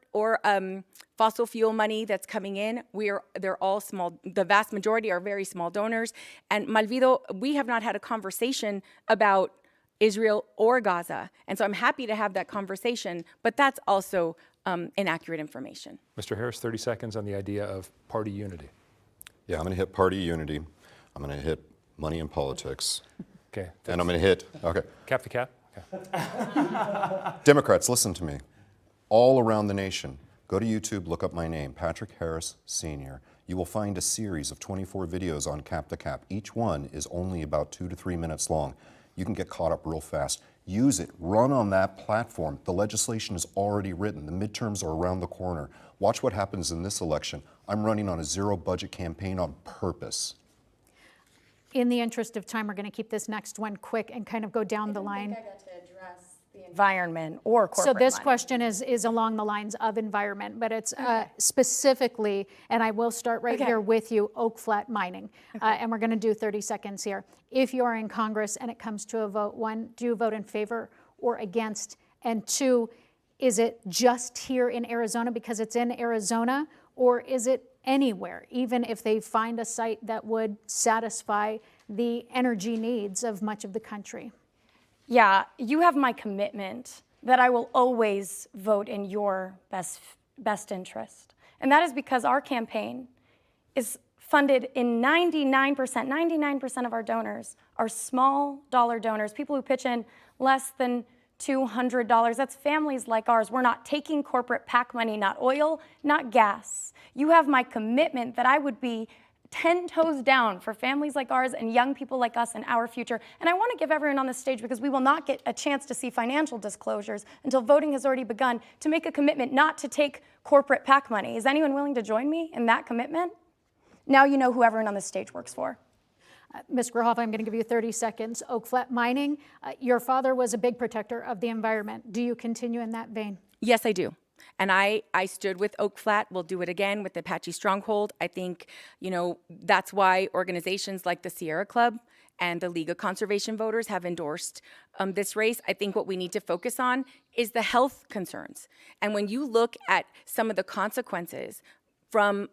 fossil fuel money that's coming in. They're all small. The vast majority are very small donors. And Malvido, we have not had a conversation about Israel or Gaza. And so I'm happy to have that conversation, but that's also inaccurate information. Mr. Harris, 30 seconds on the idea of party unity. Yeah, I'm going to hit party unity. I'm going to hit money in politics. Okay. And I'm going to hit, okay. Cap to cap? Okay. Democrats, listen to me. All around the nation, go to YouTube, look up my name, Patrick Harris Sr. You will find a series of 24 videos on Cap to Cap. Each one is only about 2 to 3 minutes long. You can get caught up real fast. Use it. Run on that platform. The legislation is already written. The midterms are around the corner. Watch what happens in this election. I'm running on a zero-budget campaign on purpose. In the interest of time, we're going to keep this next one quick and kind of go down the line. I got to address the environment or corporate So this money. question is along the lines of environment, but it's specifically, and I will start right here with you, Oak Flat mining. And we're going to do 30 seconds here. If you are in Congress and it comes to a vote, one, do you vote in favor or against? And two, is it just here in Arizona because it's in Arizona, or is it anywhere, even if they find a site that would satisfy the energy needs of much of the country? Yeah, you have my commitment that I will always vote in your best interest. And that is because our campaign is funded in 99% of our donors are small dollar donors, people who pitch in less than $200. That's families like ours. We're not taking corporate PAC money, not oil, not gas. You have my commitment that I would be 10 toes down for families like ours and young people like us in our future. And I want to give everyone on the stage, because we will not get a chance to see financial disclosures until voting has already begun, to make a commitment not to take corporate PAC money. Is anyone willing to join me in that commitment? Now you know who everyone on the stage works for. Ms. Grijalva, I'm going to give you 30 seconds. Oak Flat mining, your father was a big protector of the environment. Do you continue in that vein? Yes, I do. And I stood with Oak Flat. We'll do it again with the Apache Stronghold. I think, that's why organizations like the Sierra Club and the League of Conservation Voters have endorsed this race. I think what we need to focus on is the health concerns. And when you look at some of the consequences from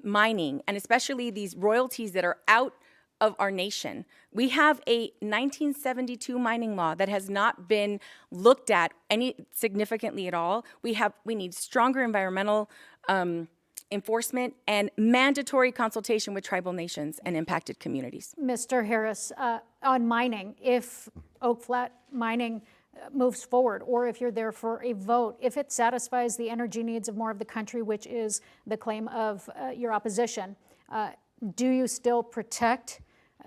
mining, and especially these royalties that are out of our nation. We have a 1972 mining law that has not been looked at any significantly at all. We need stronger environmental enforcement and mandatory consultation with tribal nations and impacted communities. Mr. Harris, on mining, if Oak Flat mining moves forward, or if you're there for a vote, if it satisfies the energy needs of more of the country, which is the claim of your opposition, do you still protect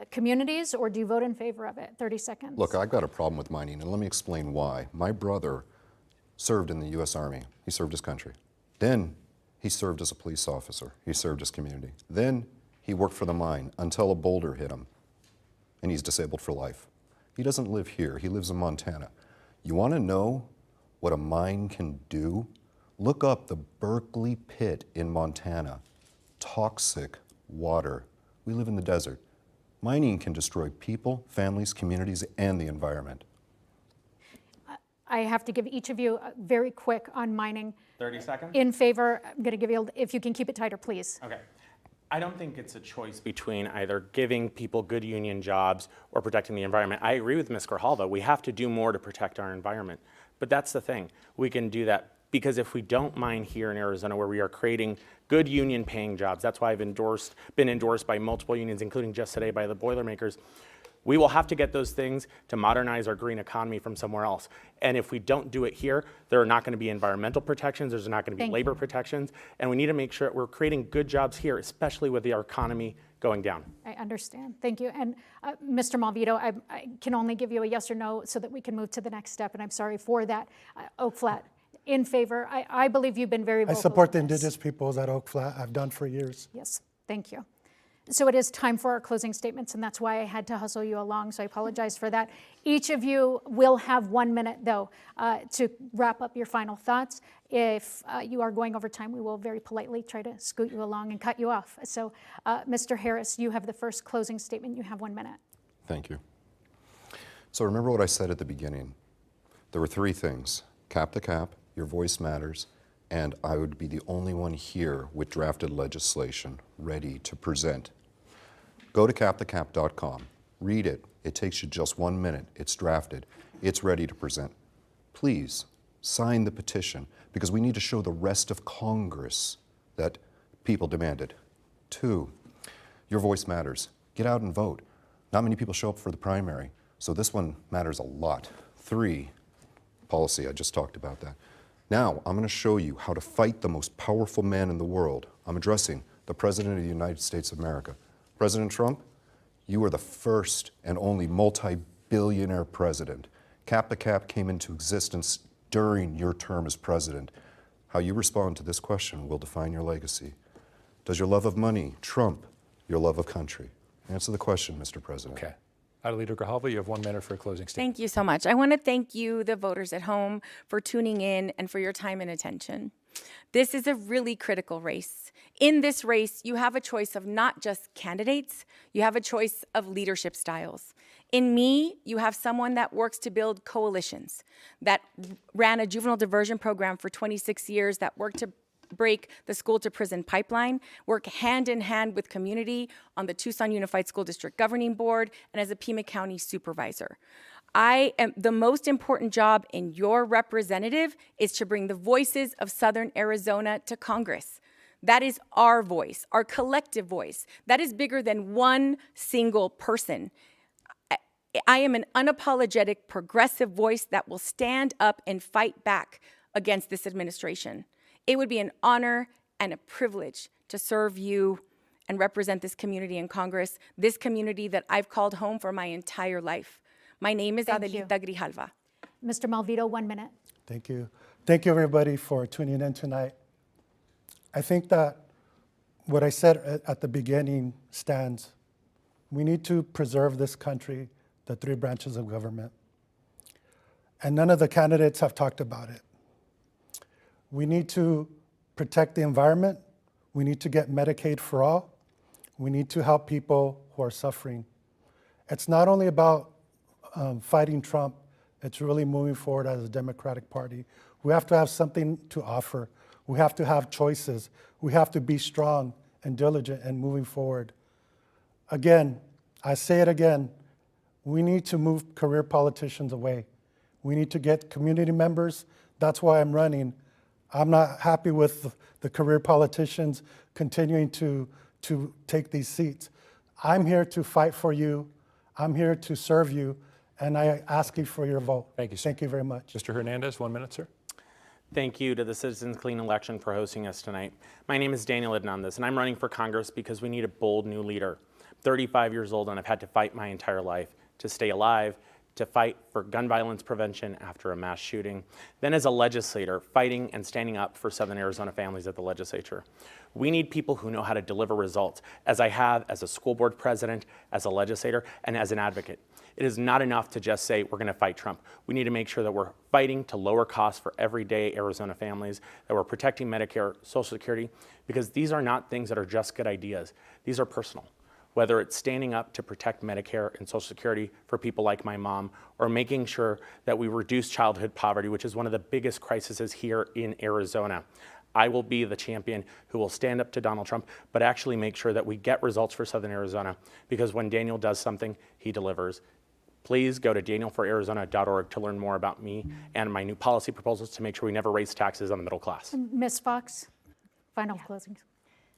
communities, or do you vote in favor of it? 30 seconds. Look, I've got a problem with mining, and let me explain why. My brother served in the U.S. Army. He served his country. Then he served as a police officer. He served his community. Then he worked for the mine until a boulder hit him, and he's disabled for life. He doesn't live here. He lives in Montana. You want to know what a mine can do? Look up the Berkeley Pit in Montana. Toxic water. We live in the desert. Mining can destroy people, families, communities, and the environment. I have to give each of you very quick on mining. 30 seconds? In favor, I'm going to give you, if you can keep it tighter, please. Okay. I don't think it's a choice between either giving people good union jobs or protecting the environment. I agree with Ms. Grijalva. We have to do more to protect our environment. But that's the thing. We can do that because if we don't mine here in Arizona where we are creating good union paying jobs, that's why I've been endorsed by multiple unions, including just today by the Boilermakers, we will have to get those things to modernize our green economy from somewhere else. And if we don't do it here, there are not going to be environmental protections, there's not going to be labor protections, and we need to make sure that we're creating good jobs here, especially with our economy going down. I understand. Thank you. And Mr. Malvito, I can only give you a yes or no so that we can move to the next step, and I'm sorry for that. Oak Flat, in favor. I believe you've been very vocal. I support the on this. indigenous peoples at Oak Flat. I've done for years. Yes, thank you. So it is time for our closing statements, and that's why I had to hustle you along, so I apologize for that. Each of you will have 1 minute, though, to wrap up your final thoughts. If you are going over time, we will very politely try to scoot you along and cut you off. So, Mr. Harris, you have the first closing statement. You have 1 minute. Thank you. So remember what I said at the beginning. There were three things: cap to cap, your voice matters, and I would be the only one here with drafted legislation ready to present. Go to capthecap.com, read it. It takes you just 1 minute. It's drafted. It's ready to present. Please sign the petition because we need to show the rest of Congress that people demanded. 2, your voice matters. Get out and vote. Not many people show up for the primary, so this one matters a lot. 3, policy, I just talked about that. Now, I'm going to show you how to fight the most powerful man in the world. I'm addressing the President of the United States of America. President Trump, you are the first and only multi-billionaire president. Cap to Cap came into existence during your term as president. How you respond to this question will define your legacy. Does your love of money trump your love of country? Answer the question, Mr. President. Okay. Leader Grijalva, you have 1 minute for a closing statement. Thank you so much. I want to thank you, the voters at home, for tuning in and for your time and attention. This is a really critical race. In this race, you have a choice of not just candidates, you have a choice of leadership styles. In me, you have someone that works to build coalitions, that ran a juvenile diversion program for 26 years, that worked to break the school to prison pipeline, work hand in hand with community on the Tucson Unified School District Governing Board, and as a Pima County supervisor. The most important job in your representative is to bring the voices of Southern Arizona to Congress. That is our voice, our collective voice. That is bigger than one single person. I am an unapologetic, progressive voice that will stand up and fight back against this administration. It would be an honor and a privilege to serve you and represent this community in Congress, this community that I've called home for my entire life. My name is Adelita Grijalva. Mr. Malvito, 1 minute. Thank you. Thank you, everybody, for tuning in tonight. I think that what I said at the beginning stands. We need to preserve this country, the 3 branches of government. And none of the candidates have talked about it. We need to protect the environment. We need to get Medicaid for all. We need to help people who are suffering. It's not only about fighting Trump, it's really moving forward as a Democratic Party. We have to have something to offer. We have to have choices. We have to be strong and diligent and moving forward. Again, I say it again, we need to move career politicians away. We need to get community members. That's why I'm running. I'm not happy with the career politicians continuing to take these seats. I'm here to fight for you. I'm here to serve you, and I ask you for your vote. Thank you, sir. Thank you very much. Mr. Hernandez, 1 minute, sir. Thank you to the Citizens Clean Election for hosting us tonight. My name is Daniel Hernandez, and I'm running for Congress because we need a bold new leader. 35 years old, and I've had to fight my entire life to stay alive, to fight for gun violence prevention after a mass shooting, then as a legislator, fighting and standing up for Southern Arizona families at the legislature. We need people who know how to deliver results, as I have as a school board president, as a legislator, and as an advocate. It is not enough to just say we're going to fight Trump. We need to make sure that we're fighting to lower costs for everyday Arizona families, that we're protecting Medicare, Social Security, because these are not things that are just good ideas. These are personal. Whether it's standing up to protect Medicare and Social Security for people like my mom, or making sure that we reduce childhood poverty, which is one of the biggest crises here in Arizona. I will be the champion who will stand up to Donald Trump, but actually make sure that we get results for Southern Arizona, because when Daniel does something, he delivers. Please go to danielforarizona.org to learn more about me and my new policy proposals to make sure we never raise taxes on the middle class. Ms. Fox, final closings.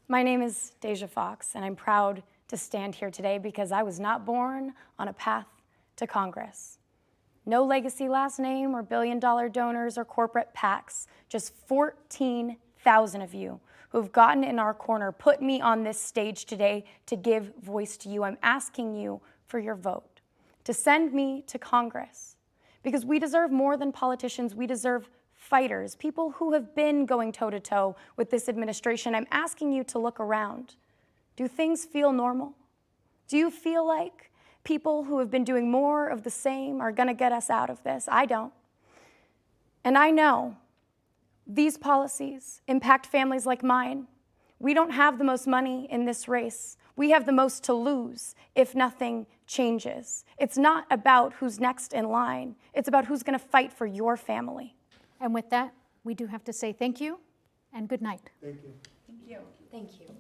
My name is Deja Fox, and I'm proud to stand here today because I was not born on a path to Congress. No legacy last name or billion-dollar donors or corporate PACs, just 14,000 of you who have gotten in our corner, put me on this stage today to give voice to you. I'm asking you for your vote, to send me to Congress, because we deserve more than politicians. We deserve fighters, people who have been going toe-to-toe with this administration. I'm asking you to look around. Do things feel normal? Do you feel like people who have been doing more of the same are going to get us out of this? I don't. And I know these policies impact families like mine. We don't have the most money in this race. We have the most to lose if nothing changes. It's not about who's next in line. It's about who's going to fight for your family. And with that, we do have to say thank you and good night. Thank you. Thank you. Thank you.